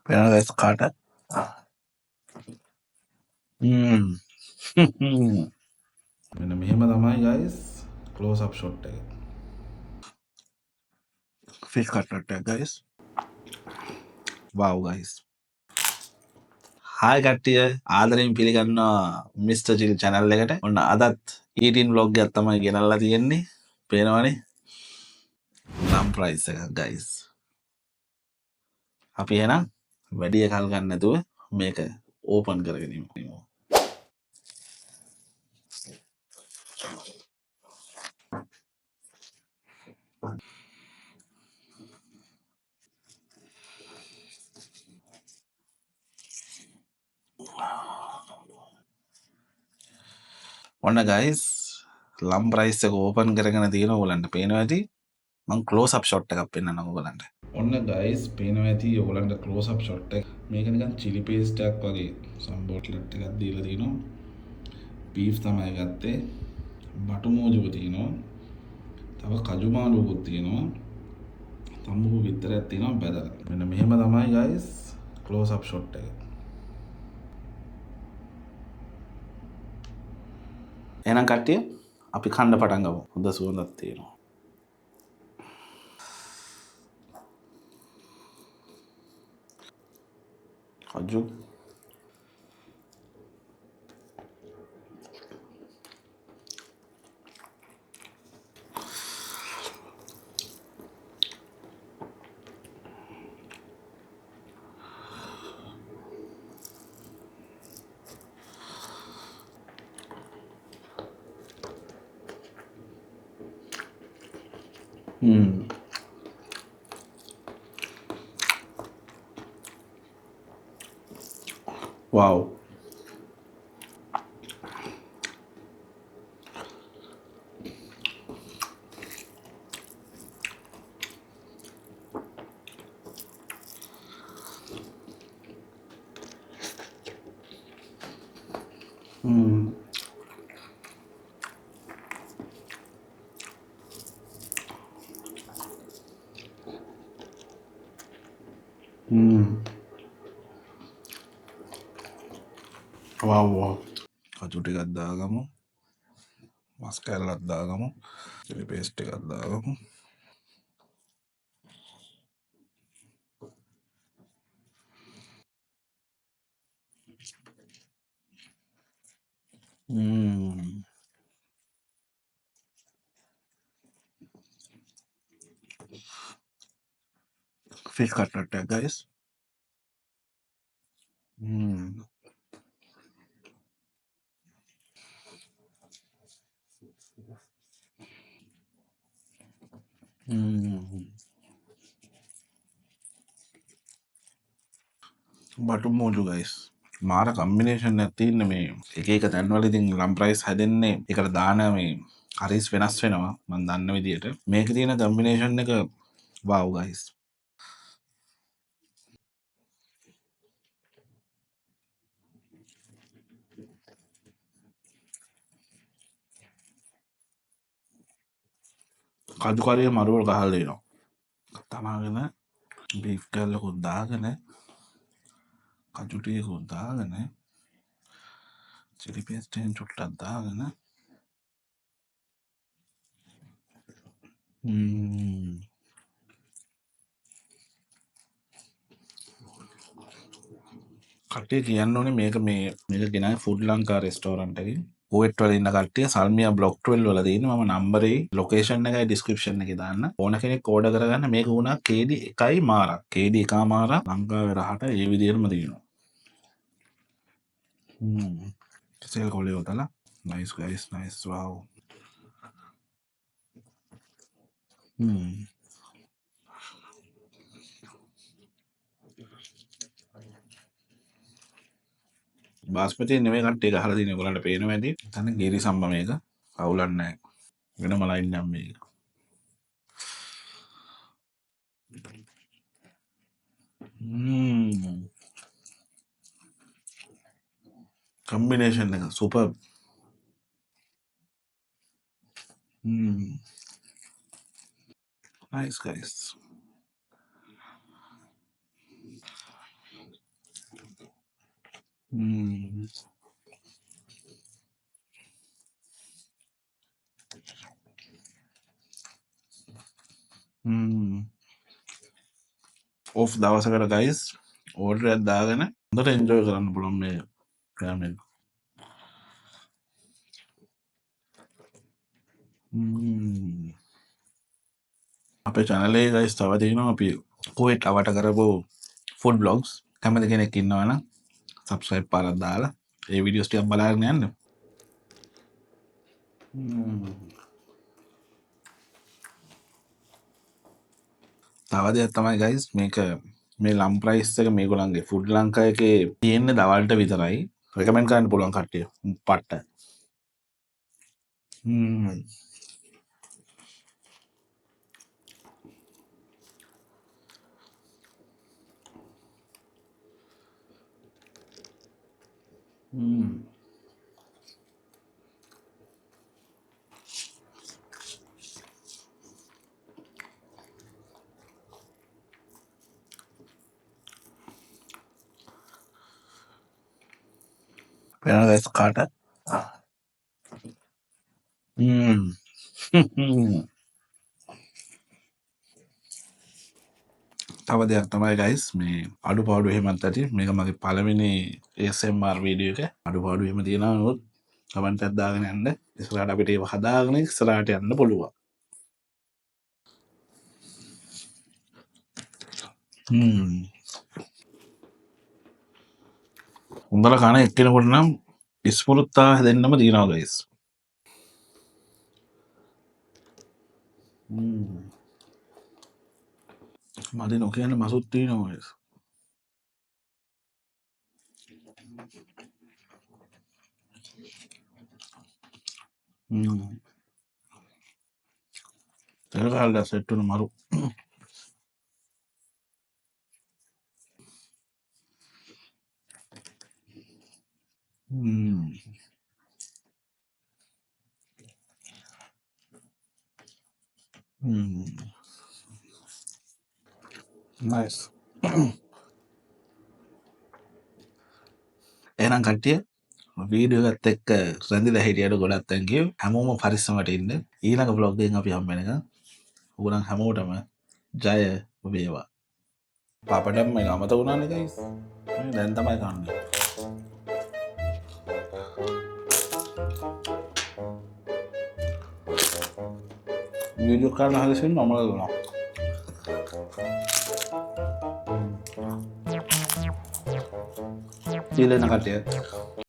පේනවා guys කාට? මෙන්න මෙහෙම තමයි guys close up shot එක. fish cutlet එක guys. wow guys. හායි කට්ටිය ආදරෙන් පිළිගන්නවා මිස්ටර් චිල් channel එකට. ඔන්න අදත් eating vlog එකක් තමයි ගෙනල්ලා තියෙන්නේ. පේනවනේ. නම් price එක guys. අපි එහෙනම් වැඩි කල් ගන්න නැතුව මේක ඕපන් කරගෙන ඉමු. ඔන්න guys ලම් price එක ඕපන් කරගෙන තියෙන ඕගලන්ට පේනවා ඇති. මම close up shot එකක් පෙන්නන්නම් ඕගලන්ට. ඔන්න guys පේනවා ඇති ඕගලන්ට close up shot එක. මේක නිකන් chili paste එකක් වගේ සම්බෝට්ලට් එකක් දීලා තිනවා. beef තමයි ගත්තේ. බටු මෝජුව තියෙනවා. තව කජු මාළුවකුත් තියෙනවා. තම්බුකු විතරක් තියෙනවා බැදලා. මෙන්න මෙහෙම තමයි guys close up shot එක. එහෙනම් කට්ටිය අපි කන්න පටන් ගමු. හොඳ සුවඳක් තියෙනවා. කජු wow. wow. කජු ටිකක් දාගමු. මස් කැල්ලක් දාගමු. chili paste එකක් දාගමු. fish cutlet එක guys. බටු මෝජු guys. මාර කම්බිනේෂන් එකක් තියෙන මේ එක එක තැන්වල ඉතින් ලම් ප්‍රයිස් හැදෙන්නේ ඒකට දාන මේ හරිස් වෙනස් වෙනවා මම දන්න විදියට. මේකේ තියෙන කම්බිනේෂන් එක wow guys. කජු කරිය මරුවල් ගහලා දෙනවා. තමාගෙන බීෆ් කැල්ලකුත් දාගෙන කජු ටිකකුත් දාගෙන chili paste එකෙන් චුට්ටක් දාගෙන කට්ටිය කියන්න ඕනේ මේක ගෙනාවේ ෆුඩ් ලංකා රෙස්ටෝරන්ට් එකේ. කුවෙට් වල ඉන්න කට්ටිය සල්මියා බ්ලොක් 12 වල තියෙන මම නම්බරේ ලොකේෂන් එකයි ඩිස්ක්‍රිප්ෂන් එකේ දාන්න. ඕන කෙනෙක් ඕඩර් කරගන්න. මේක වුණා KD 1 මාරක්. KD 1 මාරක් ලංකාවේ රහට ඒ විදිහටම තියෙනවා. කෙසෙල් කොලේ උතලා. nice guys nice wow. බාස්මති නෙමෙයි කට්ටිය ගහලා තියෙන්නේ ඔයගලන්ට පේනවා ඇති. එතන ගිරි සම්බ මේක. අවුලක් නැහැ. වෙනම ලයින් නම් මේක. combination එක super. nice guys. Hmm. Hmm. Off දවසකට ගයිස් ඕඩරයක් දාගෙන හොඳට එන්ජොයි කරන්න පුළුවන් මේ රෑමෙන්. අපේ channel එකේ ගයිස් තව තියෙනවා අපි කුවේට් අවට කරපු ෆුඩ් බ්ලොග්ස්. කැමති කෙනෙක් ඉන්නවනම් subscribe පාරක් දාලා ඒ වීඩියෝස් ටිකක් බලාගෙන යන්න. තව දෙයක් තමයි ගයිස් මේක මේ ලම් ප්‍රයිස් එක මේගොල්ලන්ගේ ෆුඩ් ලංකා එකේ තියෙන්නේ දවල්ට විතරයි. රෙකමෙන්ඩ් කරන්න පුළුවන් කට්ටිය. පට්ට. පේනවද ගයිස් කාට? තව දෙයක් තමයි ගයිස් මේ අඩුපාඩු එහෙමත් ඇති මේක මගේ පළවෙනි ASMR වීඩියෝ එක. අඩුපාඩු එහෙම තියෙනවා නමුත් කමෙන්ට් එකක් දාගෙන යන්න. ඉස්සරහට අපිට ඒව හදාගෙන ඉස්සරහට යන්න පුළුවන්. හොඳට කන එක්කෙනෙකුට නම් ඉස්මෘත්තා හැදෙන්නම තියෙනවා ගයිස්. මදි නොකියන්න මසුත් තියෙනවා ගයිස්. තෙල් කාලේ සෙට් වෙන මරු. නයිස්. එහෙනම් කට්ටිය වීඩියෝ එකත් එක්ක රැඳිලා හිටියට ගොඩක් thank you. හැමෝම පරිස්සමට ඉන්න. ඊළඟ vlog එකෙන් අපි හම්බ වෙනකන් ඔයගොල්ලන් හැමෝටම ජය වේවා. පාපඩම් මේක අමතක වුණානේ ගයිස්. දැන් තමයි කන්නේ. වීඩියෝ කරන හදසින් අමතක වුණා. සීලෙන කට්ටිය